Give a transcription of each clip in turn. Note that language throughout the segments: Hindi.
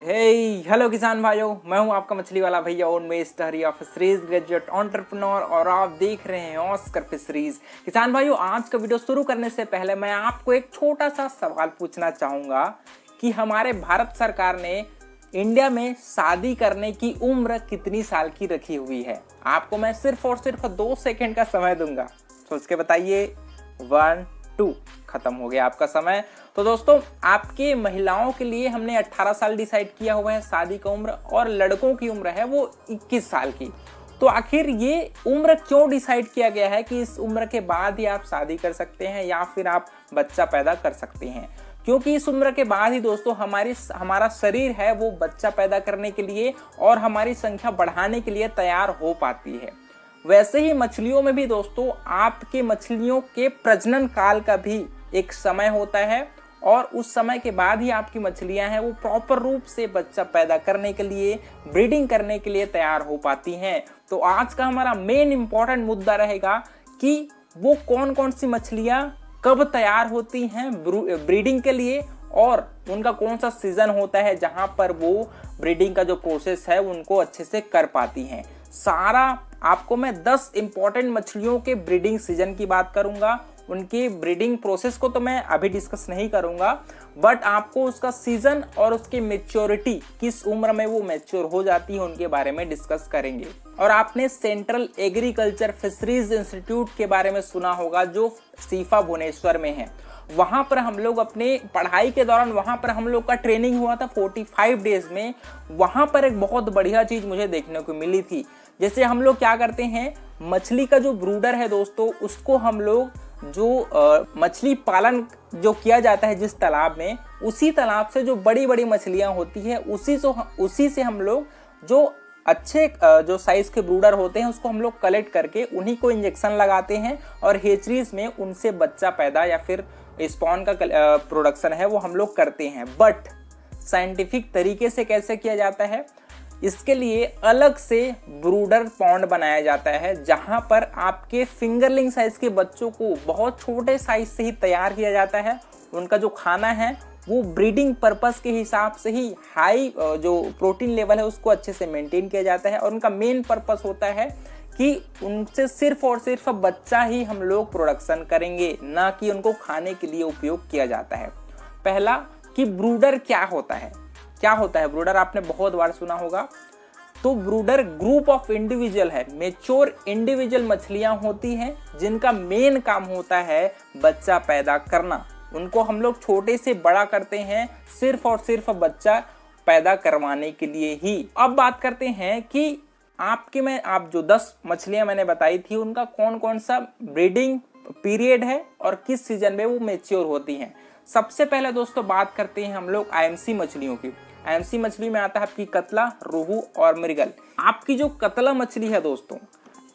हेलो किसान भाइयों, मैं हूं आपका मछली वाला भैया और मैं story of fisheries graduate entrepreneur और आप देख रहे हैं ऑस्कर फिशरीज। किसान भाइयों, आज का वीडियो शुरू करने से पहले मैं आपको एक छोटा सा सवाल पूछना चाहूँगा कि हमारे भारत सरकार ने इंडिया में शादी करने की उम्र कितनी साल की रखी हुई है। आपको मैं सिर्फ और सिर्फ 2 सेकेंड का समय दूंगा, सोच के बताइए। 1 2 खत्म हो गया आपका समय। तो दोस्तों, आपके महिलाओं के लिए हमने 18 साल डिसाइड किया हुआ है शादी का उम्र, और लड़कों की उम्र है वो 21 साल की। तो आखिर ये उम्र क्यों डिसाइड किया गया है कि इस उम्र के बाद ही आप शादी कर सकते हैं या फिर आप बच्चा पैदा कर सकते हैं? क्योंकि इस उम्र के बाद ही दोस्तों हमारा शरीर है वो बच्चा पैदा करने के लिए और हमारी संख्या बढ़ाने के लिए तैयार हो पाती है। वैसे ही मछलियों में भी दोस्तों, आपके मछलियों के प्रजनन काल का भी एक समय होता है और उस समय के बाद ही आपकी मछलियां हैं वो प्रॉपर रूप से बच्चा पैदा करने के लिए, ब्रीडिंग करने के लिए तैयार हो पाती हैं। तो आज का हमारा मेन इंपॉर्टेंट मुद्दा रहेगा कि वो कौन कौन सी मछलियां कब तैयार होती हैं ब्रीडिंग के लिए और उनका कौन सा सीजन होता है जहां पर वो ब्रीडिंग का जो प्रोसेस है उनको अच्छे से कर पाती हैं। सारा आपको मैं 10 इंपॉर्टेंट मछलियों के ब्रीडिंग सीजन की बात करूंगा। उनकी ब्रीडिंग प्रोसेस को तो मैं अभी डिस्कस नहीं करूंगा, बट आपको उसका सीजन और उसकी मैच्योरिटी, किस उम्र में वो मैच्योर हो जाती है, उनके बारे में डिस्कस करेंगे। और आपने सेंट्रल एग्रीकल्चर फिशरीज इंस्टीट्यूट के बारे में सुना होगा जो सीफा भुवनेश्वर में है। वहां पर हम लोग अपने पढ़ाई के दौरान वहां पर हम लोग का ट्रेनिंग हुआ था 45 डेज में। वहां पर एक बहुत बढ़िया चीज मुझे देखने को मिली थी। जैसे हम लोग क्या करते हैं, मछली का जो ब्रूडर है दोस्तों, उसको हम लोग जो मछली पालन जो किया जाता है जिस तालाब में, उसी तालाब से जो बड़ी बड़ी मछलियां होती है उसी से हम लोग जो अच्छे जो साइज के ब्रूडर होते हैं उसको हम लोग कलेक्ट करके उन्हीं को इंजेक्शन लगाते हैं और हेचरीज में उनसे बच्चा पैदा या फिर स्पॉन का प्रोडक्शन है वो हम लोग करते हैं। बट साइंटिफिक तरीके से कैसे किया जाता है, इसके लिए अलग से ब्रूडर पॉन्ड बनाया जाता है जहां पर आपके फिंगरलिंग साइज के बच्चों को बहुत छोटे साइज से ही तैयार किया जाता है। उनका जो खाना है वो ब्रीडिंग पर्पस के हिसाब से ही हाई जो प्रोटीन लेवल है उसको अच्छे से मेंटेन किया जाता है और उनका मेन पर्पस होता है कि उनसे सिर्फ और सिर्फ बच्चा ही हम लोग प्रोडक्शन करेंगे, ना कि उनको खाने के लिए उपयोग किया जाता है। पहला कि ब्रूडर क्या होता है ब्रूडर आपने बहुत बार सुना होगा। तो ब्रूडर ग्रुप ऑफ इंडिविजुअल है, मेच्योर इंडिविजुअल मछलियां होती हैं जिनका मेन काम होता है बच्चा पैदा करना। उनको हम लोग छोटे से बड़ा करते हैं सिर्फ और सिर्फ बच्चा पैदा करवाने के लिए ही। अब बात करते हैं कि आप जो 10 मछलियां मैंने बताई थी उनका कौन कौन सा ब्रीडिंग पीरियड है और किस सीजन में वो मेच्योर होती हैं। सबसे पहले दोस्तों बात करते हैं हम लोग आईएमसी मछलियों की। आईएमसी मछली में आता है आपकी कतला, रोहू और मृगल। आपकी जो कतला मछली है दोस्तों,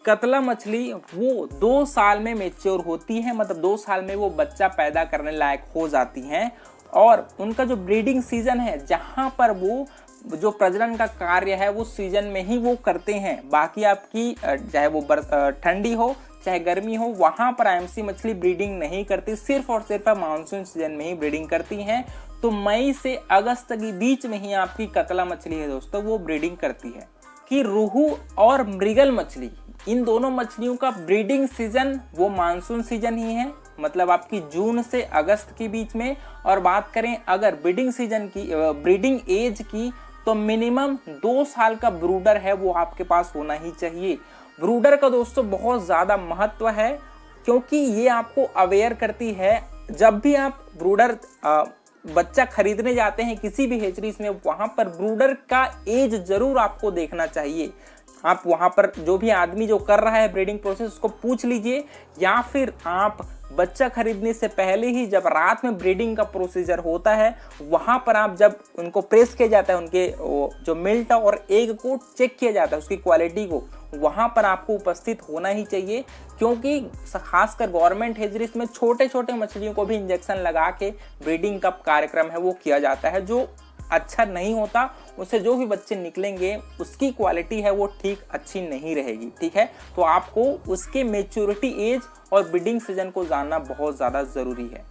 कतला मछली वो 2 साल में मेच्योर होती है, मतलब 2 साल में वो बच्चा पैदा करने लायक हो जाती हैं। और उनका जो ब्रीडिंग सीजन है जहां पर वो जो प्रजनन का कार्य है वो सीजन में ही वो करते हैं। बाकी आपकी चाहे वो ठंडी हो चाहे गर्मी हो, वहां पर आईएमसी मछली ब्रीडिंग नहीं करती, सिर्फ और सिर्फ मानसून सीजन में ही ब्रीडिंग करती हैं। तो मई से अगस्त के बीच में ही आपकी कतला मछली है दोस्तों वो ब्रीडिंग करती है। कि रोहू और मृगल मछली, इन दोनों मछलियों का ब्रीडिंग सीजन वो मानसून सीजन ही है, मतलब आपकी जून से अगस्त के बीच में। और बात करें अगर ब्रीडिंग सीजन की, ब्रीडिंग एज की, तो मिनिमम 2 साल का ब्रूडर है वो आपके पास होना ही चाहिए। ब्रूडर का दोस्तों बहुत ज्यादा महत्व है क्योंकि ये आपको अवेयर करती है। जब भी आप ब्रूडर बच्चा खरीदने जाते हैं किसी भी हेचरीज में, वहां पर ब्रूडर का एज जरूर आपको देखना चाहिए। आप वहां पर जो भी आदमी जो कर रहा है ब्रीडिंग प्रोसेस उसको पूछ लीजिए, या फिर आप बच्चा खरीदने से पहले ही जब रात में ब्रीडिंग का प्रोसीजर होता है वहां पर आप जब उनको प्रेस किया जाता है, उनके जो मिल्ट और एग को चेक किया जाता है उसकी क्वालिटी को, वहां पर आपको उपस्थित होना ही चाहिए। क्योंकि खासकर गवर्नमेंट हेचरीज में छोटे छोटे मछलियों को भी इंजेक्शन लगा के ब्रीडिंग का कार्यक्रम है वो किया जाता है, जो अच्छा नहीं होता। उससे जो भी बच्चे निकलेंगे उसकी क्वालिटी है वो ठीक अच्छी नहीं रहेगी। ठीक है, तो आपको उसके मैच्योरिटी एज और ब्रीडिंग सीजन को जानना बहुत ज़्यादा ज़रूरी है।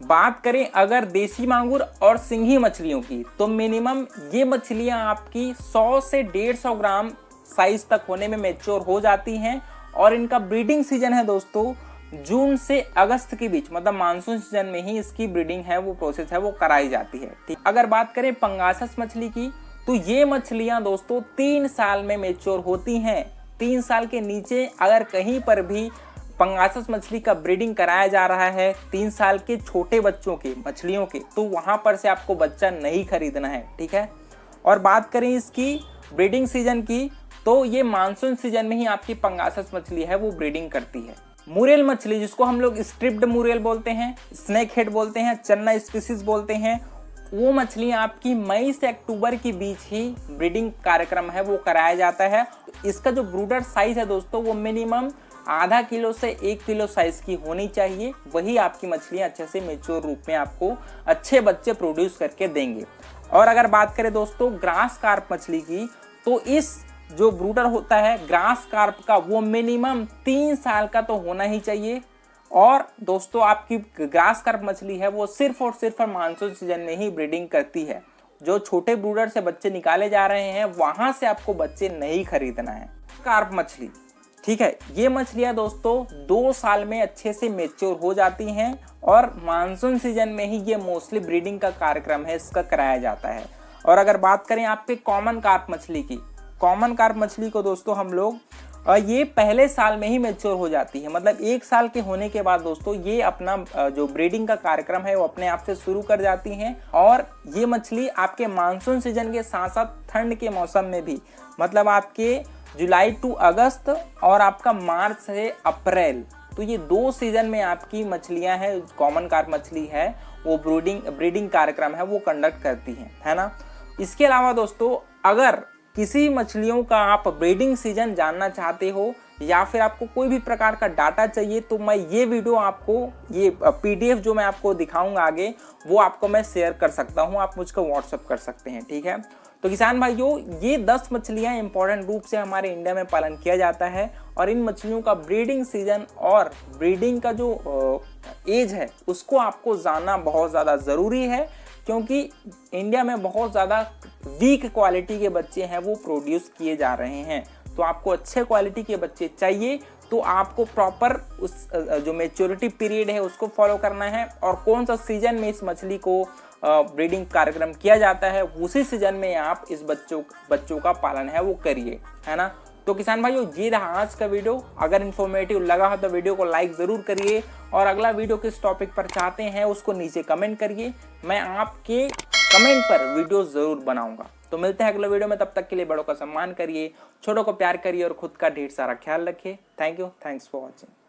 बात करें अगर देसी मांगुर और सिंघी मछलियों की, तो मिनिमम ये मछलियां आपकी 100 से 150 ग्राम साइज तक होने में मैच्योर हो जाती हैं। और इनका ब्रीडिंग सीजन है दोस्तों जून से अगस्त के बीच, मतलब मानसून सीजन में ही इसकी ब्रीडिंग है वो प्रोसेस है वो कराई जाती है। ठीक, अगर बात करें पंगासस मछली की, तो ये मछलियां दोस्तों 3 साल में मैच्योर होती हैं। 3 साल के नीचे अगर कहीं पर भी पंगासस मछली का ब्रीडिंग कराया जा रहा है 3 साल के छोटे बच्चों के मछलियों के, तो वहां पर से आपको बच्चा नहीं खरीदना है। ठीक है। और बात करें इसकी ब्रीडिंग सीजन की, तो ये मानसून सीजन में ही आपकी पंगासस मछली है वो ब्रीडिंग करती है। मुरेल मछली, जिसको हम लोग स्ट्रिप्ड मुरेल बोलते हैं, स्नेक हेड बोलते हैं, चन्ना स्पीसीज बोलते हैं, वो मछलियां आपकी मई से अक्टूबर के बीच ही ब्रीडिंग कार्यक्रम है वो कराया जाता है। इसका जो ब्रूडर साइज है दोस्तों वो मिनिमम आधा किलो से 1 किलो साइज की होनी चाहिए, वही आपकी मछलियां अच्छे से मेच्योर रूप में आपको अच्छे बच्चे प्रोड्यूस करके देंगे। और अगर बात करें दोस्तों ग्रास कार्प मछली की, तो इस जो ब्रूडर होता है ग्रास कार्प का वो मिनिमम 3 साल का तो होना ही चाहिए। और दोस्तों आपकी ग्रास कार्प मछली है वो सिर्फ और सिर्फ मानसून सीजन में ही ब्रीडिंग करती है। जो छोटे ब्रूडर से बच्चे निकाले जा रहे हैं वहां से आपको बच्चे नहीं खरीदना है। कार्प मछली, ठीक है, ये मछलियां दोस्तों 2 साल में अच्छे से मेच्योर हो जाती हैं और मानसून सीजन में ही ये मोस्टली ब्रीडिंग का कार्यक्रम है इसका कराया जाता है। और अगर बात करें आपके कॉमन कार्प मछली की, कॉमन कार्प मछली को दोस्तों हम लोग ये पहले साल में ही मैच्योर हो जाती है, मतलब 1 साल के होने के बाद दोस्तों ये अपना जो ब्रीडिंग का कार्यक्रम है वो अपने आप से शुरू कर जाती हैं। और ये मछली आपके मानसून सीजन के साथ साथ ठंड के मौसम में भी, मतलब आपके जुलाई टू अगस्त और आपका मार्च से अप्रैल, तो ये 2 सीजन में आपकी मछलियां हैं कॉमन कार्प मछली है वो ब्रीडिंग कार्यक्रम है वो कंडक्ट करती है ना। इसके अलावा दोस्तों अगर किसी मछलियों का आप ब्रीडिंग सीजन जानना चाहते हो या फिर आपको कोई भी प्रकार का डाटा चाहिए, तो मैं ये वीडियो आपको, ये PDF जो मैं आपको दिखाऊंगा आगे, वो आपको मैं शेयर कर सकता हूँ, आप मुझको व्हाट्सअप कर सकते हैं। ठीक है। तो किसान भाइयों, ये 10 मछलियाँ इंपॉर्टेंट रूप से हमारे इंडिया में पालन किया जाता है और इन मछलियों का ब्रीडिंग सीजन और ब्रीडिंग का जो एज है उसको आपको जानना बहुत ज़्यादा ज़रूरी है, क्योंकि इंडिया में बहुत ज़्यादा वीक क्वालिटी के बच्चे हैं वो प्रोड्यूस किए जा रहे हैं। तो आपको अच्छे क्वालिटी के बच्चे चाहिए तो आपको प्रॉपर उस जो मैच्योरिटी पीरियड है उसको फॉलो करना है और कौन सा सीजन में इस मछली को ब्रीडिंग कार्यक्रम किया जाता है उसी सीजन में आप इस बच्चों का पालन है वो करिए, है ना। तो किसान भाइयों, ये रहा आज का वीडियो। अगर इन्फॉर्मेटिव लगा हो तो वीडियो को लाइक ज़रूर करिए और अगला वीडियो किस टॉपिक पर चाहते हैं उसको नीचे कमेंट करिए, मैं आपके कमेंट पर वीडियो ज़रूर बनाऊंगा। तो मिलते हैं अगले वीडियो में, तब तक के लिए बड़ों का सम्मान करिए, छोटों को प्यार करिए और खुद का ढेर सारा ख्याल रखिए। Thank you, thanks for watching.